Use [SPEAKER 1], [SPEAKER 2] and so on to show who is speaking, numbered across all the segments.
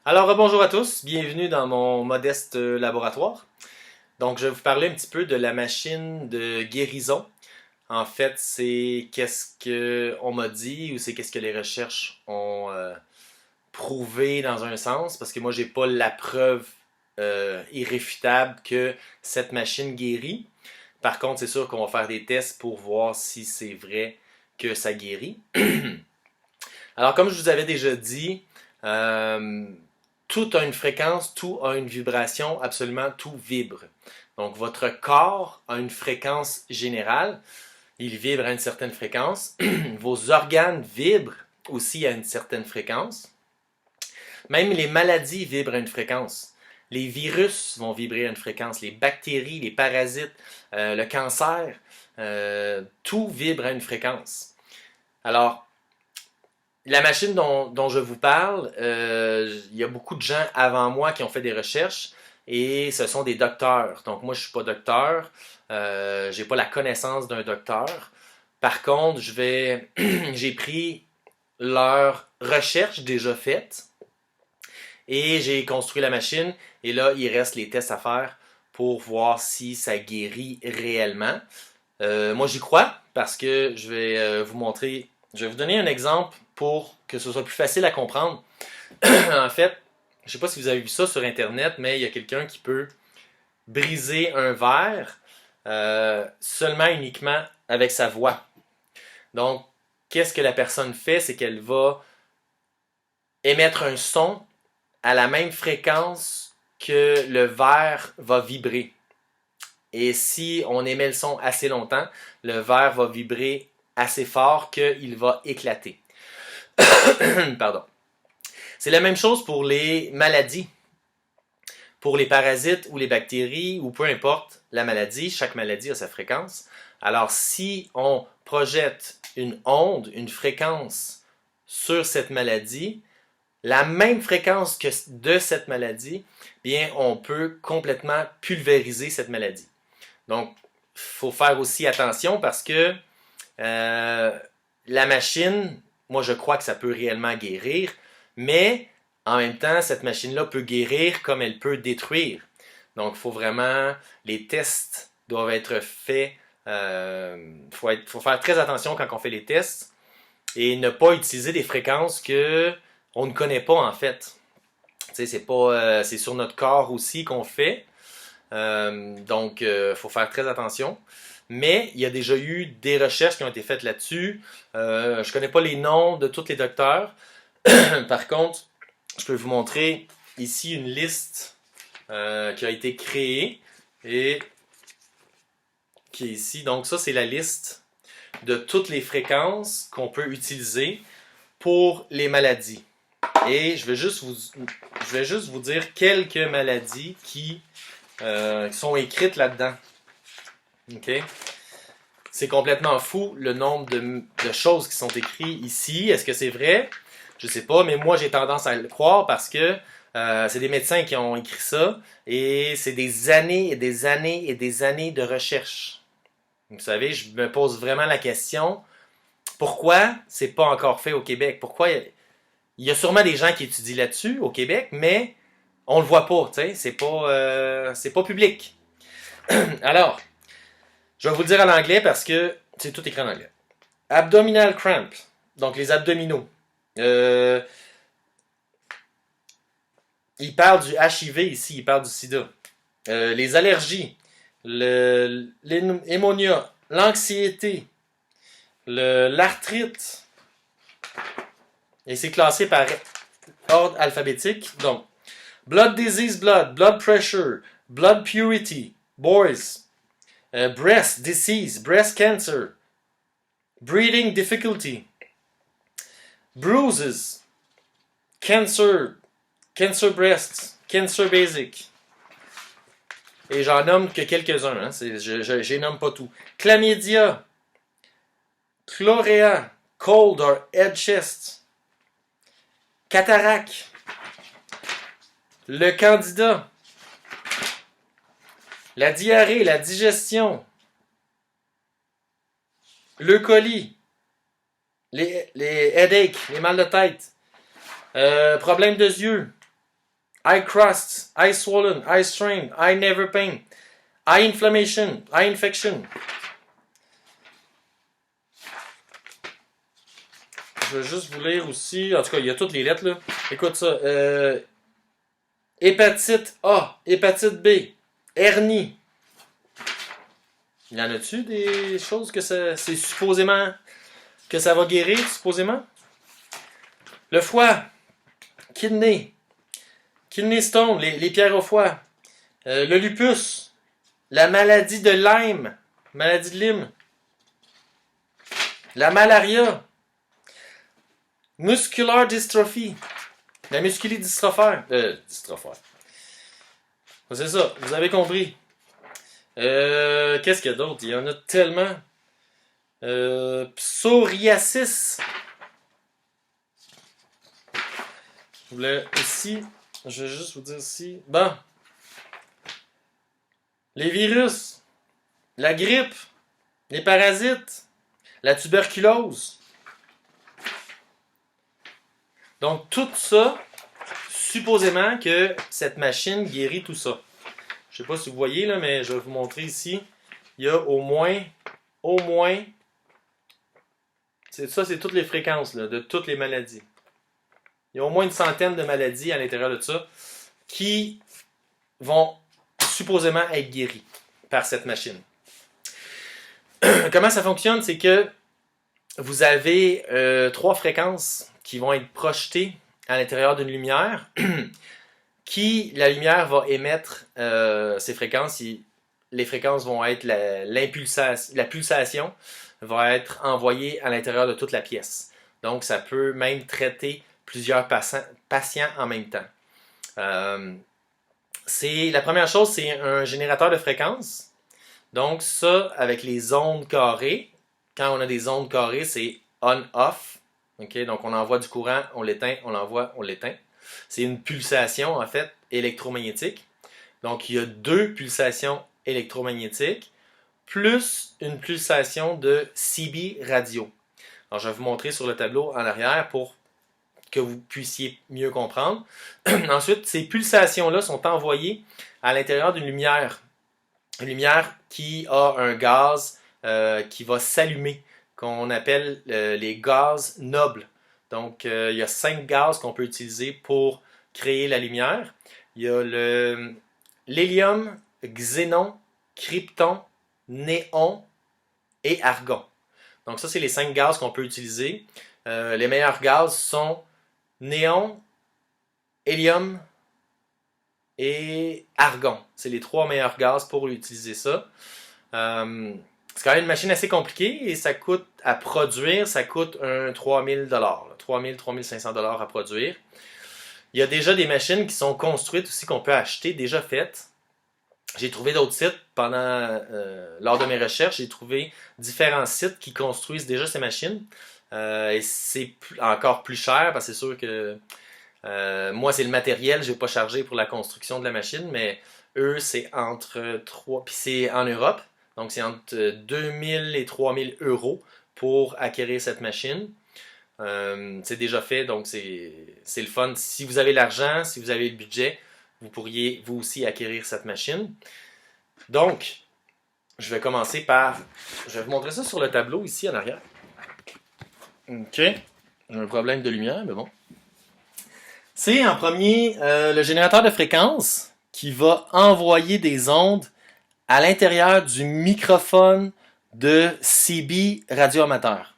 [SPEAKER 1] Alors, bonjour à tous, bienvenue dans mon modeste laboratoire. Donc, je vais vous parler un petit peu de la machine de guérison. En fait, c'est qu'est-ce que on m'a dit ou c'est qu'est-ce que les recherches ont prouvé dans un sens, parce que moi, j'ai pas la preuve irréfutable que cette machine guérit. Par contre, c'est sûr qu'on va faire des tests pour voir si c'est vrai que ça guérit. Alors, comme je vous avais déjà dit, euh, tout a une fréquence, tout a une vibration, absolument tout vibre. Donc, votre corps a une fréquence générale, il vibre à une certaine fréquence. Vos organes vibrent aussi à une certaine fréquence. Même les maladies vibrent à une fréquence. Les virus vont vibrer à une fréquence, les bactéries, les parasites, le cancer, tout vibre à une fréquence. Alors, la machine dont je vous parle, il y a beaucoup de gens avant moi qui ont fait des recherches et ce sont des docteurs. Donc moi, je suis pas docteur, j'ai pas la connaissance d'un docteur. Par contre, j'ai pris leurs recherches déjà faites et j'ai construit la machine et là, il reste les tests à faire pour voir si ça guérit réellement. Moi, j'y crois parce que je vais vous montrer, je vais vous donner un exemple pour que ce soit plus facile à comprendre. En fait, je ne sais pas si vous avez vu ça sur Internet, mais il y a quelqu'un qui peut briser un verre seulement uniquement avec sa voix. Donc, qu'est-ce que la personne fait? C'est qu'elle va émettre un son à la même fréquence que le verre va vibrer. Et si on émet le son assez longtemps, le verre va vibrer assez fort qu'il va éclater. Pardon. C'est la même chose pour les maladies. Pour les parasites ou les bactéries, ou peu importe la maladie, chaque maladie a sa fréquence. Alors si on projette une onde, une fréquence sur cette maladie, la même fréquence que de cette maladie, bien on peut complètement pulvériser cette maladie. Donc, il faut faire aussi attention parce que la machine, moi je crois que ça peut réellement guérir, mais en même temps, cette machine-là peut guérir comme elle peut détruire. Donc, il faut vraiment, les tests doivent être faits. Faut faire très attention quand on fait les tests et ne pas utiliser des fréquences que on ne connaît pas en fait. Tu sais, c'est sur notre corps aussi qu'on fait. Donc, faut faire très attention. Mais il y a déjà eu des recherches qui ont été faites là-dessus. Je ne connais pas les noms de tous les docteurs. Par contre, je peux vous montrer ici une liste qui a été créée et qui est ici. Donc ça, c'est la liste de toutes les fréquences qu'on peut utiliser pour les maladies. Et je vais juste vous dire quelques maladies qui sont écrites là-dedans. OK? C'est complètement fou le nombre de choses qui sont écrites ici. Est-ce que c'est vrai? Je sais pas, mais moi j'ai tendance à le croire parce que c'est des médecins qui ont écrit ça et c'est des années et des années et des années de recherche. Vous savez, je me pose vraiment la question, pourquoi c'est pas encore fait au Québec? Pourquoi il y a sûrement des gens qui étudient là-dessus au Québec, mais on le voit pas, tu sais, c'est pas public. Alors, je vais vous le dire en anglais parce que c'est tout écrit en anglais. Abdominal cramp, donc les abdominaux. Il parle du HIV ici, il parle du sida. Les allergies, l'hémonia, l'anxiété, l'arthrite. Et c'est classé par ordre alphabétique. Donc, blood disease, blood pressure, blood purity, boys, breast disease, breast cancer, breathing difficulty, bruises, cancer, cancer breast, cancer basic. Et j'en nomme que quelques-uns, hein. Je nomme pas tout. Chlamydia, chlorea, cold or head chest, cataracte, le candida, la diarrhée, la digestion, le colis, les headaches, les mal de tête, problèmes de yeux, eye crust, eye swollen, eye strain, eye nerve pain, eye inflammation, eye infection. Je vais juste vous lire aussi. En tout cas, il y a toutes les lettres là. Écoute ça. Hépatite A, hépatite B, hernie. Y en a-tu des choses que c'est supposément que ça va guérir, supposément? Le foie, kidney stone, les pierres au foie, le lupus, la maladie de Lyme, maladie de Lyme, la malaria, muscular dystrophy, la musculodystrophère, dystrophère. C'est ça, vous avez compris. Qu'est-ce qu'il y a d'autre? Il y en a tellement. Psoriasis. Je voulais aussi. Je vais juste vous dire ici. Bon. Les virus. La grippe. Les parasites. La tuberculose. Donc, tout ça, supposément que cette machine guérit tout ça. Je ne sais pas si vous voyez, là, mais je vais vous montrer ici. Il y a au moins, ça c'est toutes les fréquences là, de toutes les maladies. Il y a au moins une centaine de maladies à l'intérieur de ça qui vont supposément être guéries par cette machine. Comment ça fonctionne? C'est que vous avez 3 fréquences qui vont être projetées à l'intérieur d'une lumière. La lumière va émettre ces fréquences. Les fréquences vont être la pulsation va être envoyée à l'intérieur de toute la pièce. Donc, ça peut même traiter plusieurs patients en même temps. La première chose, c'est un générateur de fréquences. Donc, ça, avec les ondes carrées, quand on a des ondes carrées, c'est on-off. Okay? Donc, on envoie du courant, on l'éteint, on l'envoie, on l'éteint. C'est une pulsation, en fait, électromagnétique. Donc, il y a 2 pulsations électromagnétiques plus une pulsation de CB radio. Alors, je vais vous montrer sur le tableau en arrière pour que vous puissiez mieux comprendre. Ensuite, ces pulsations-là sont envoyées à l'intérieur d'une lumière. Une lumière qui a un gaz qui va s'allumer, qu'on appelle les gaz nobles. Donc, il y a 5 gaz qu'on peut utiliser pour créer la lumière. Il y a l'hélium, xénon, krypton, néon et argon. Donc, ça, c'est les 5 gaz qu'on peut utiliser. Les meilleurs gaz sont néon, hélium et argon. C'est les 3 meilleurs gaz pour utiliser ça. C'est quand même une machine assez compliquée et ça coûte à produire, ça coûte un 3000 $, 3500 $ à produire. Il y a déjà des machines qui sont construites aussi qu'on peut acheter, déjà faites. J'ai trouvé d'autres sites lors de mes recherches, j'ai trouvé différents sites qui construisent déjà ces machines. Et c'est encore plus cher parce que c'est sûr que moi c'est le matériel, je ne vais pas charger pour la construction de la machine, mais eux c'est entre 3, puis c'est en Europe. Donc, c'est entre 2000 et 3000 € pour acquérir cette machine. C'est déjà fait, donc c'est le fun. Si vous avez l'argent, si vous avez le budget, vous pourriez vous aussi acquérir cette machine. Donc, je vais commencer par... Je vais vous montrer ça sur le tableau ici en arrière. OK. Un problème de lumière, mais bon. C'est en premier le générateur de fréquences qui va envoyer des ondes à l'intérieur du microphone de CB radioamateur.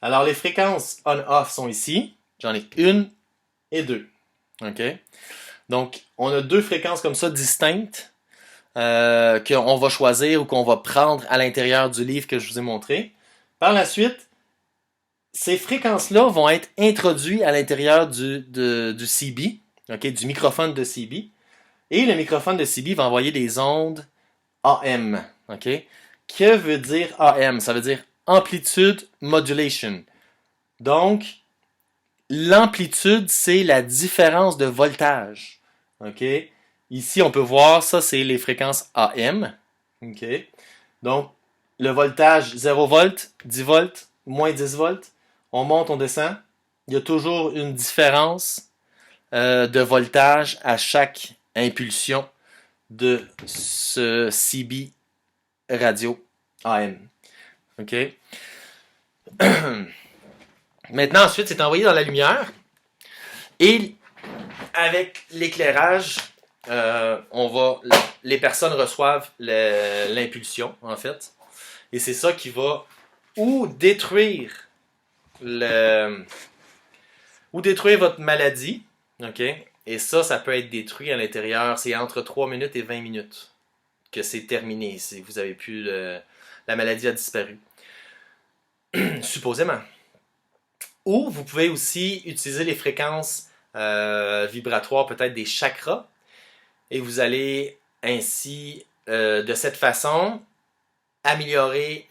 [SPEAKER 1] Alors, les fréquences on-off sont ici. J'en ai 1 et 2. OK? Donc, on a 2 fréquences comme ça distinctes qu'on va choisir ou qu'on va prendre à l'intérieur du livre que je vous ai montré. Par la suite, ces fréquences-là vont être introduites à l'intérieur du CB, okay? Du microphone de CB. Et le microphone de CB va envoyer des ondes AM, ok? Que veut dire AM? Ça veut dire Amplitude Modulation. Donc, l'amplitude, c'est la différence de voltage, ok? Ici, on peut voir, ça, c'est les fréquences AM, ok? Donc, le voltage 0 volts, 10 volts, moins 10 volts, on monte, on descend. Il y a toujours une différence de voltage à chaque impulsion de ce CB radio AM. OK? Maintenant, ensuite, c'est envoyé dans la lumière. Et avec l'éclairage, les personnes reçoivent l'impulsion, en fait. Et c'est ça qui va ou détruire votre maladie. OK? Et ça peut être détruit à l'intérieur. C'est entre 3 minutes et 20 minutes que c'est terminé. Si vous avez plus la maladie a disparu. Supposément. Ou vous pouvez aussi utiliser les fréquences vibratoires, peut-être des chakras. Et vous allez ainsi, de cette façon, améliorer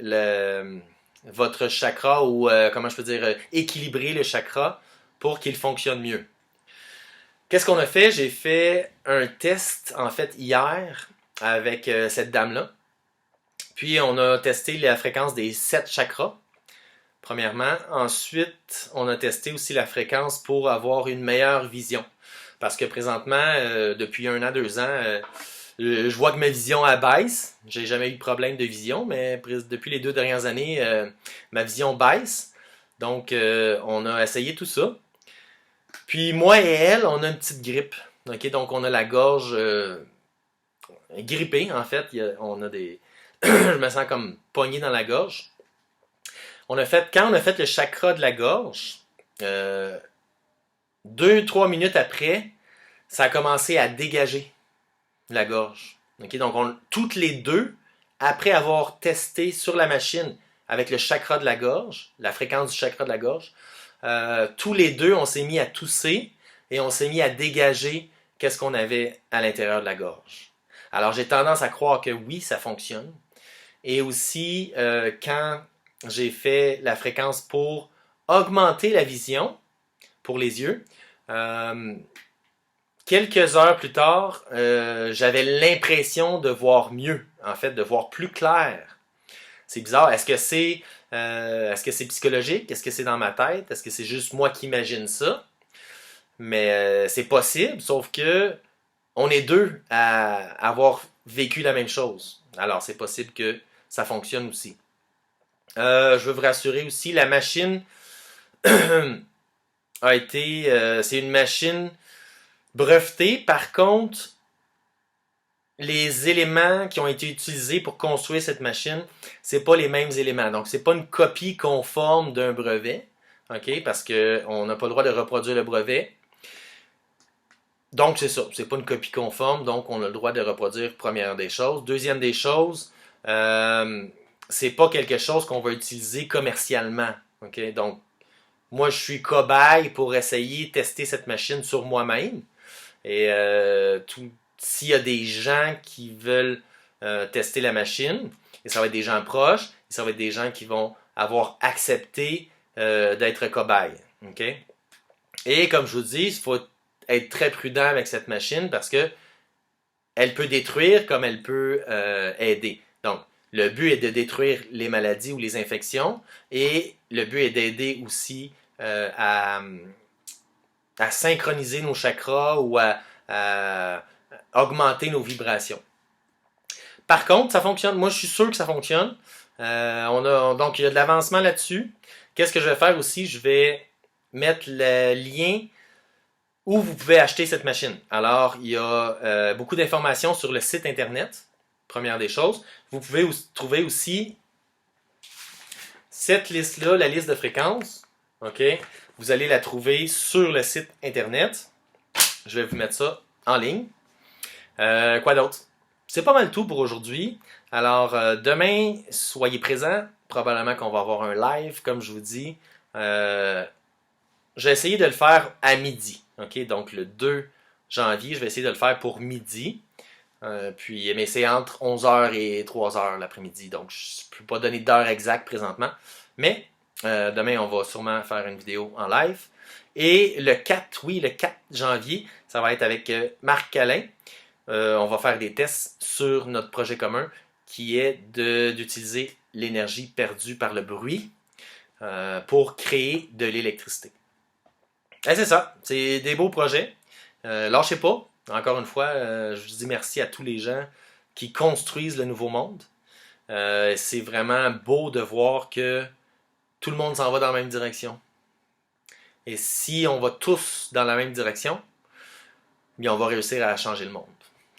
[SPEAKER 1] votre chakra ou, comment je peux dire, équilibrer le chakra pour qu'il fonctionne mieux. Qu'est-ce qu'on a fait? J'ai fait un test, en fait, hier avec cette dame-là. Puis, on a testé la fréquence des 7 chakras, premièrement. Ensuite, on a testé aussi la fréquence pour avoir une meilleure vision. Parce que présentement, depuis 1 an, 2 ans, je vois que ma vision abaisse. J'ai jamais eu de problème de vision, mais depuis les 2 dernières années, ma vision baisse. Donc, on a essayé tout ça. Puis moi et elle, on a une petite grippe. Okay? Donc, on a la gorge grippée, en fait. On a des... je me sens comme pogné dans la gorge. Quand on a fait le chakra de la gorge, 2-3 minutes après, ça a commencé à dégager la gorge. Okay? Donc, toutes les deux, après avoir testé sur la machine avec le chakra de la gorge, la fréquence du chakra de la gorge, tous les deux, on s'est mis à tousser et on s'est mis à dégager qu'est-ce qu'on avait à l'intérieur de la gorge. Alors, j'ai tendance à croire que oui, ça fonctionne. Et aussi, quand j'ai fait la fréquence pour augmenter la vision pour les yeux, quelques heures plus tard, j'avais l'impression de voir mieux, en fait, de voir plus clair. C'est bizarre. Est-ce que c'est psychologique? Est-ce que c'est dans ma tête? Est-ce que c'est juste moi qui imagine ça? Mais c'est possible, sauf que on est deux à avoir vécu la même chose. Alors, c'est possible que ça fonctionne aussi. Je veux vous rassurer aussi, la machine c'est une machine brevetée. Par contre, les éléments qui ont été utilisés pour construire cette machine, c'est pas les mêmes éléments. Donc, c'est pas une copie conforme d'un brevet, ok, parce qu'on n'a pas le droit de reproduire le brevet. Donc, c'est ça. C'est pas une copie conforme, donc on a le droit de reproduire, première des choses. Deuxième des choses, c'est pas quelque chose qu'on va utiliser commercialement. Ok, donc, moi, je suis cobaye pour essayer de tester cette machine sur moi-même. Et s'il y a des gens qui veulent tester la machine, et ça va être des gens proches, et ça va être des gens qui vont avoir accepté d'être cobaye. Okay? Et comme je vous dis, il faut être très prudent avec cette machine parce que elle peut détruire comme elle peut aider. Donc, le but est de détruire les maladies ou les infections et le but est d'aider aussi à synchroniser nos chakras ou à augmenter nos vibrations. Par contre, ça fonctionne. Moi, je suis sûr que ça fonctionne. Donc, il y a de l'avancement là-dessus. Qu'est-ce que je vais faire aussi? Je vais mettre le lien où vous pouvez acheter cette machine. Alors, il y a beaucoup d'informations sur le site internet, première des choses. Vous pouvez trouver aussi cette liste-là, la liste de fréquences. OK? Vous allez la trouver sur le site internet. Je vais vous mettre ça en ligne. Quoi d'autre? C'est pas mal tout pour aujourd'hui. Alors, demain, soyez présents. Probablement qu'on va avoir un live, comme je vous dis. J'ai essayé de le faire à midi. Okay? Donc, le 2 janvier, je vais essayer de le faire pour midi. Mais c'est entre 11h et 3h l'après-midi. Donc, je ne peux pas donner d'heure exacte présentement. Mais demain, on va sûrement faire une vidéo en live. Et le 4 janvier, ça va être avec Marc Calin. On va faire des tests sur notre projet commun qui est d'utiliser l'énergie perdue par le bruit pour créer de l'électricité. Et c'est ça, c'est des beaux projets. Lâchez pas. Encore une fois, je vous dis merci à tous les gens qui construisent le nouveau monde. C'est vraiment beau de voir que tout le monde s'en va dans la même direction. Et si on va tous dans la même direction, bien on va réussir à changer le monde.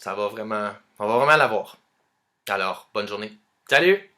[SPEAKER 1] On va vraiment l'avoir. Alors, bonne journée. Salut!